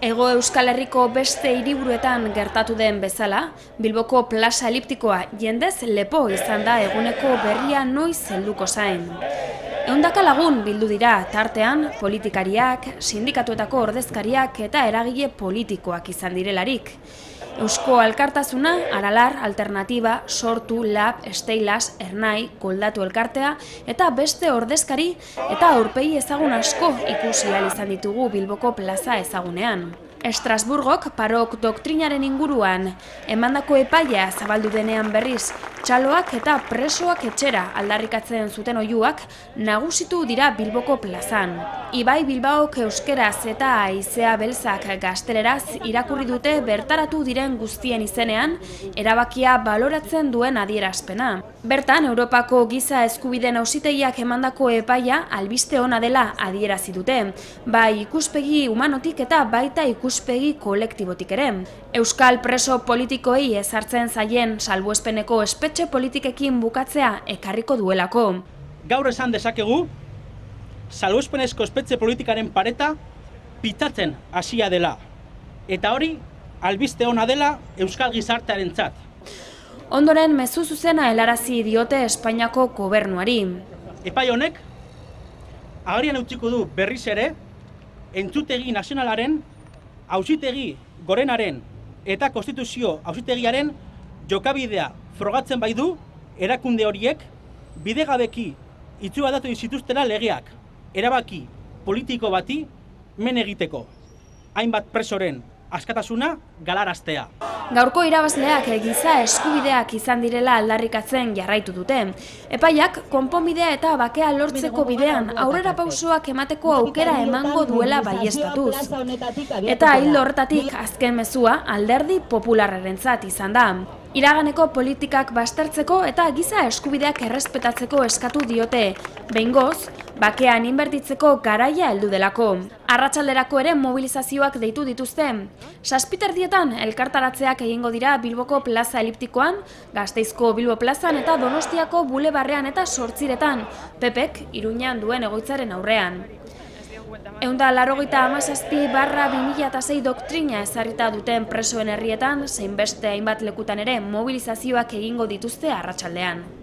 Hego Euskal Herriko beste hiriburuetan gertatu den bezala, Bilboko plaza eliptikoa jendez lepo izan da eguneko berria noiz helduko zain. Ehundaka lagun bildu dira, tartean politikariak, sindikatuetako ordezkariak eta eragile politikoak izan direlarik. Eusko Alkartasuna, Aralar, Alternatiba, Sortu, Lab, Steilas, Ernai, Koldatu Elkartea eta beste ordezkari eta aurpegi ezagun asko ikusi ahal izan ditugu Bilboko plaza ezagunean. Estrasburgok parok doktrinaren inguruan emandako epaia zabaldu denean berriz, txaloak eta presoak etxera aldarrikatzen zuten oihuak nagusitu dira Bilboko plazan. Ibai Bilbaok euskeraz eta haizea beltzak gazteleraz irakurri dute bertaratu diren guztien izenean erabakia baloratzen duen adierazpena. Bertan, Europako giza eskubideen auzitegiak emandako epaia albiste ona dela adierazi dute, bai ikuspegi humanotik eta baita ikuspegi kolektibotik ere. Euskal preso politikoei ezartzen zaien salbuespeneko espetxe politikekin bukatzea ekarriko duelako. Gaur esan dezakegu, salbuespenezko espetxe politikaren pareta pitzatzen hasia dela. Eta hori, albiste ona dela Euskal gizartearentzat. Ondoren mezu zuzena helarazi diote Espainiako gobernuari. Epai honek, agerian utziko du berriz ere, entzutegi nazionalaren, auzitegi gorenaren eta konstituzio auzitegiaren jokabidea frogatzen baitu erakunde horiek bidegabeki itzualdatu zituztela legeak, erabaki politiko bati men egiteko, hainbat presoren askatasuna galaraztea. Gaurko irabazleak giza eskubideak izan direla aldarrikatzen jarraitu dute. Epaiak konponbidea eta bakea lortzeko bidean aurrera pausoak emateko aukera emango duela baieztatuz. Eta ildo horretatik azken mezua alderdi popularrarentzat izan da. Iraganeko politikak baztertzeko eta giza eskubideak errespetatzeko eskatu diote. Behingoz, bakean inbertitzeko garaia heldu delako. Arratsalderako ere mobilizazioak deitu dituzte. 7:00 elkartaratzeak egingo dira Bilboko plaza eliptikoan, Gasteizko Bilbo plazan eta Donostiako Bulebarrean eta Zortziretan, PPek Iruñan duen egoitzaren aurrean. 187/2006 doktrina ezarrita duten presoen herrietan, zein beste hainbat lekutan ere mobilizazioak egingo dituzte arratsaldean.